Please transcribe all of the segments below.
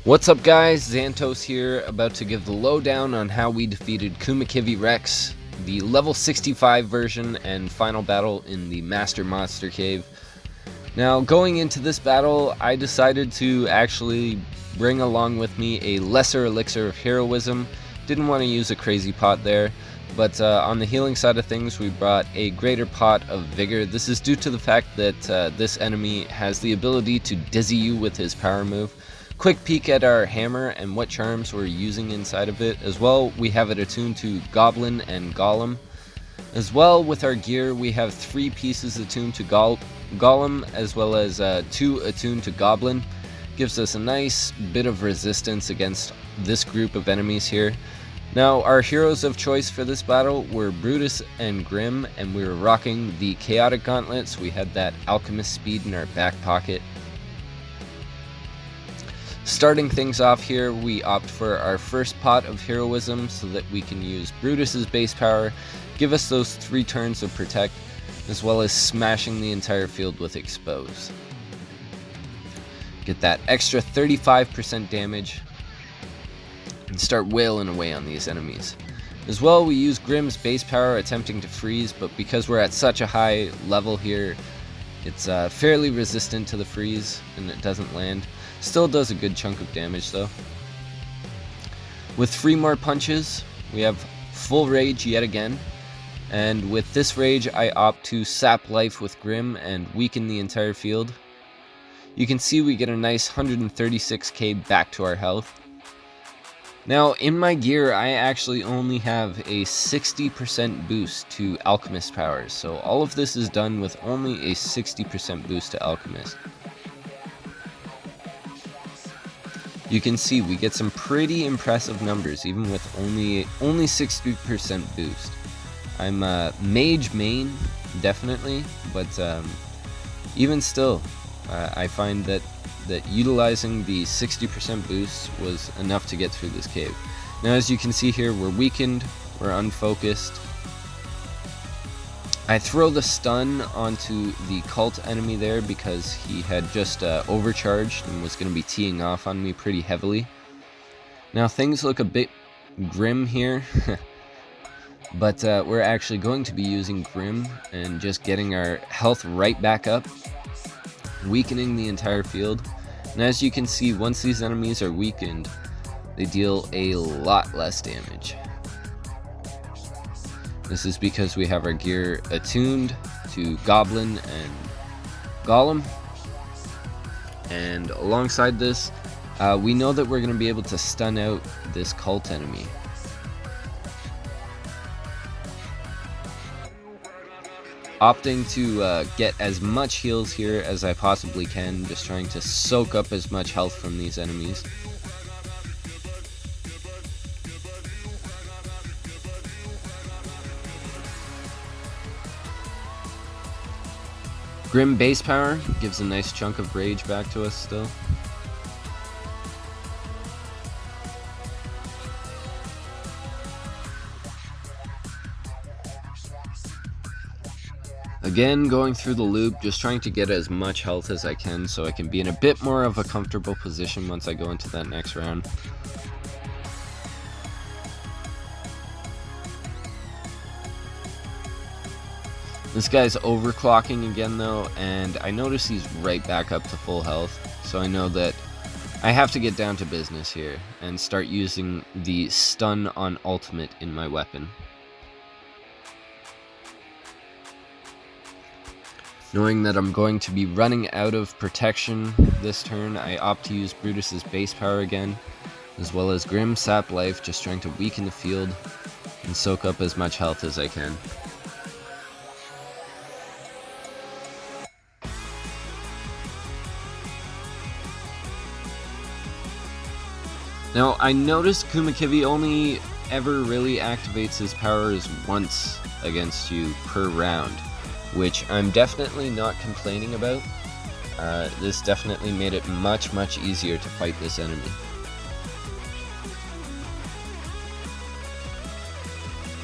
What's up guys, Xantos here, about to give the lowdown on how we defeated Kummakivi Rex, the level 65 version and final battle in the Master Monster Cave. Now going into this battle, I decided to actually bring along with me a lesser elixir of heroism. Didn't want to use a crazy pot there, but on the healing side of things we brought a greater pot of vigor. This is due to the fact that this enemy has the ability to dizzy you with his power move. Quick peek at our hammer and what charms we're using inside of it. As well, we have it attuned to Goblin and Golem. As well, with our gear, we have 3 pieces attuned to Golem, as well as 2 attuned to Goblin. Gives us a nice bit of resistance against this group of enemies here. Now, our heroes of choice for this battle were Brutus and Grim, and we were rocking the Chaotic Gauntlets. We had that Alchemist speed in our back pocket. Starting things off here, we opt for our first pot of heroism so that we can use Brutus's base power, give us those 3 turns of protect, as well as smashing the entire field with expose. Get that extra 35% damage and start wailing away on these enemies. As well, we use Grim's base power attempting to freeze, but because we're at such a high level here, it's fairly resistant to the freeze and it doesn't land. Still does a good chunk of damage though. With 3 more punches, we have full rage yet again. And with this rage, I opt to sap life with Grim and weaken the entire field. You can see we get a nice 136k back to our health. Now, in my gear, I actually only have a 60% boost to Alchemist powers. So all of this is done with only a 60% boost to Alchemist. You can see we get some pretty impressive numbers even with only 60% boost. I'm mage main, definitely, but even still, I find that utilizing the 60% boost was enough to get through this cave. Now as you can see here, we're weakened, we're unfocused. I throw the stun onto the cult enemy there because he had just overcharged and was going to be teeing off on me pretty heavily. Now things look a bit grim here, but we're actually going to be using Grim and just getting our health right back up, weakening the entire field. And as you can see, once these enemies are weakened, they deal a lot less damage. This is because we have our gear attuned to Goblin and Golem. And alongside this, we know that we're going to be able to stun out this cult enemy. Opting to get as much heals here as I possibly can, just trying to soak up as much health from these enemies. Grim base power gives a nice chunk of rage back to us still. Again, going through the loop, just trying to get as much health as I can so I can be in a bit more of a comfortable position once I go into that next round. This guy's overclocking again though, and I notice he's right back up to full health, so I know that I have to get down to business here and start using the stun on ultimate in my weapon. Knowing that I'm going to be running out of protection this turn, I opt to use Brutus's base power again, as well as Grim sap life, just trying to weaken the field and soak up as much health as I can. Now, I noticed Kummakivi only ever really activates his powers once against you per round, which I'm definitely not complaining about. This definitely made it much easier to fight this enemy.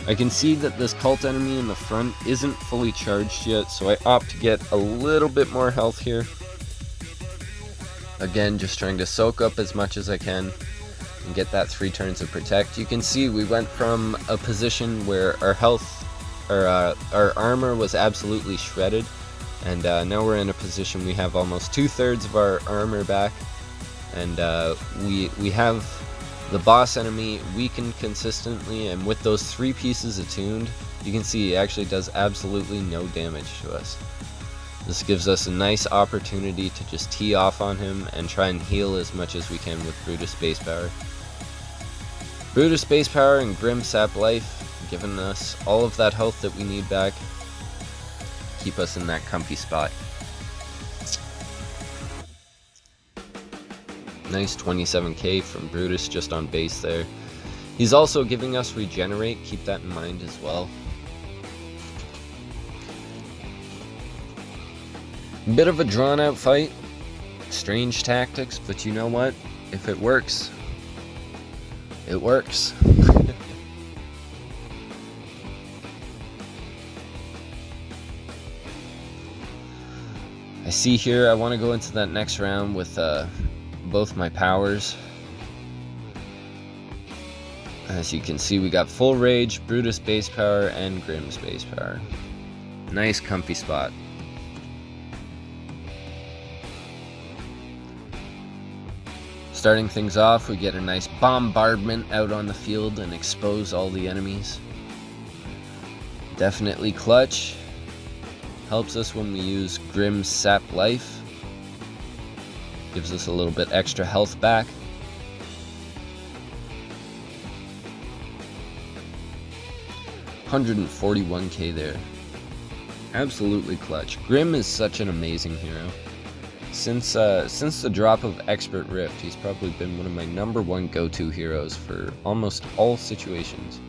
I can see that this cult enemy in the front isn't fully charged yet, so I opt to get a little bit more health here. Again, just trying to soak up as much as I can and get that 3 turns of protect. You can see we went from a position where our health, or our armor was absolutely shredded, and now we're in a position we have almost 2/3 of our armor back, and we have the boss enemy weakened consistently, and with those 3 pieces attuned, you can see he actually does absolutely no damage to us. This gives us a nice opportunity to just tee off on him and try and heal as much as we can with Brutus Base Power. Brutus Base Power and Grim Sap Life, giving us all of that health that we need back. Keep us in that comfy spot. Nice 27k from Brutus just on base there. He's also giving us regenerate, keep that in mind as well. Bit of a drawn out fight, strange tactics, but you know what? If it works, it works. I see here I want to go into that next round with both my powers. As you can see, we got full rage, Brutus Base Power, and Grimm's Base Power. Nice comfy spot. Starting things off, we get a nice bombardment out on the field and expose all the enemies. Definitely clutch. Helps us when we use Grim Sap Life. Gives us a little bit extra health back. $141k there. Absolutely clutch. Grim is such an amazing hero. Since the drop of Expert Rift, he's probably been one of my #1 go-to heroes for almost all situations.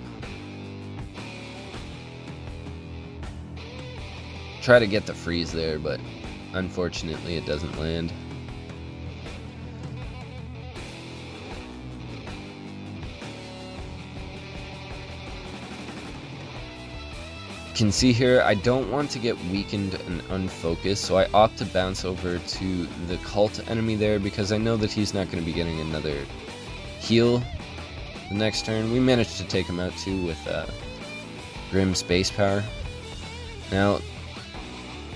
Try to get the freeze there, but unfortunately it doesn't land. Can see here I don't want to get weakened and unfocused, so I opt to bounce over to the cult enemy there because I know that he's not going to be getting another heal the next turn. We managed to take him out too with Grim Space Power. Now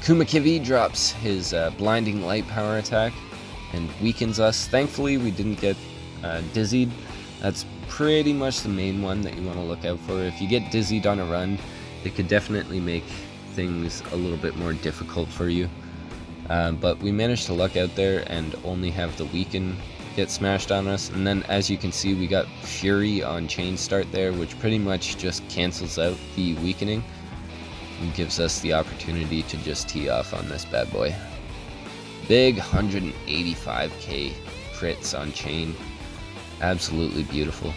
Kummakivi drops his blinding light power attack and weakens us. Thankfully we didn't get dizzied. That's pretty much the main one that you want to look out for. If you get dizzied on a run, it could definitely make things a little bit more difficult for you. But we managed to luck out there and only have the weaken get smashed on us. And then as you can see, we got Fury on chain start there, which pretty much just cancels out the weakening and gives us the opportunity to just tee off on this bad boy. Big 185k crits on chain. Absolutely beautiful.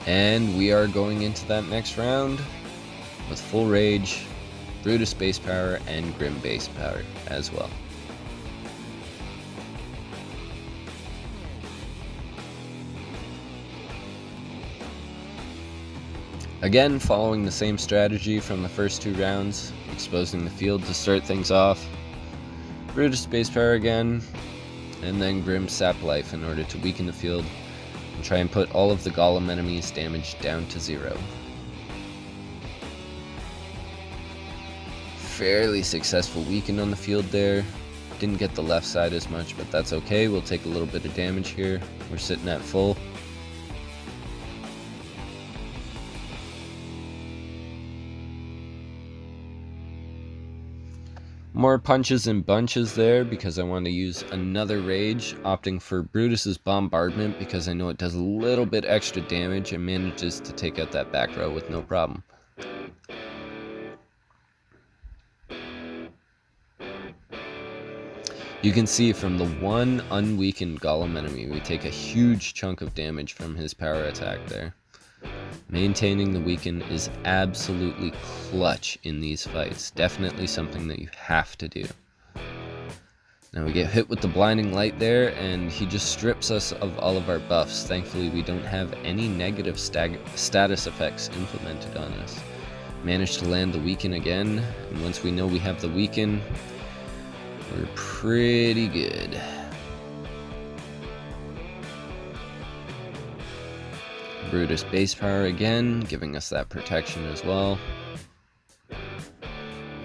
And we are going into that next round with full rage, Brutus Base Power, and Grim Base Power as well. Again, following the same strategy from the first 2 rounds, exposing the field to start things off. Brutus Base Power again, and then Grim Sap Life in order to weaken the field and try and put all of the Golem enemies' damage down to 0. Fairly successful weaken on the field there. Didn't get the left side as much, but that's okay. We'll take a little bit of damage here. We're sitting at full. More punches and bunches there because I want to use another rage, opting for Brutus's bombardment because I know it does a little bit extra damage and manages to take out that back row with no problem. You can see from the one unweakened Golem enemy, we take a huge chunk of damage from his power attack there. Maintaining the weaken is absolutely clutch in these fights. Definitely something that you have to do. Now we get hit with the blinding light there, and he just strips us of all of our buffs. Thankfully we don't have any negative status effects implemented on us. Managed to land the weaken again, and once we know we have the weaken, we're pretty good. Brutus base power again, giving us that protection as well.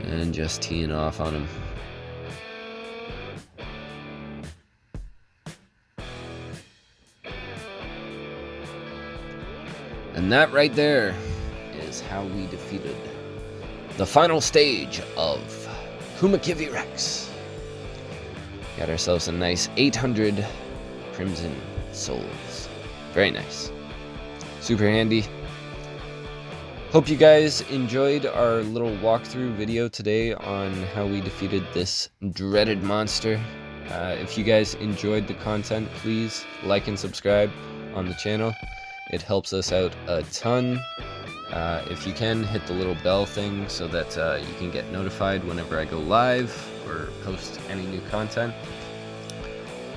And just teeing off on him. And that right there is how we defeated the final stage of Kummakivi Rex. Got ourselves a nice 800 Crimson Souls. Very nice. Super handy. Hope you guys enjoyed our little walkthrough video today on how we defeated this dreaded monster. If you guys enjoyed the content, please like and subscribe on the channel. It helps us out a ton. If you can, hit the little bell thing so that you can get notified whenever I go live or post any new content.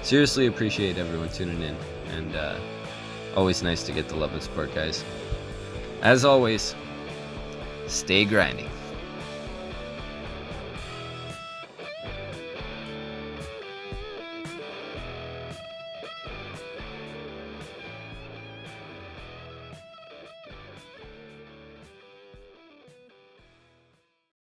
Seriously appreciate everyone tuning in, and always nice to get the love and support, guys. As always, stay grinding.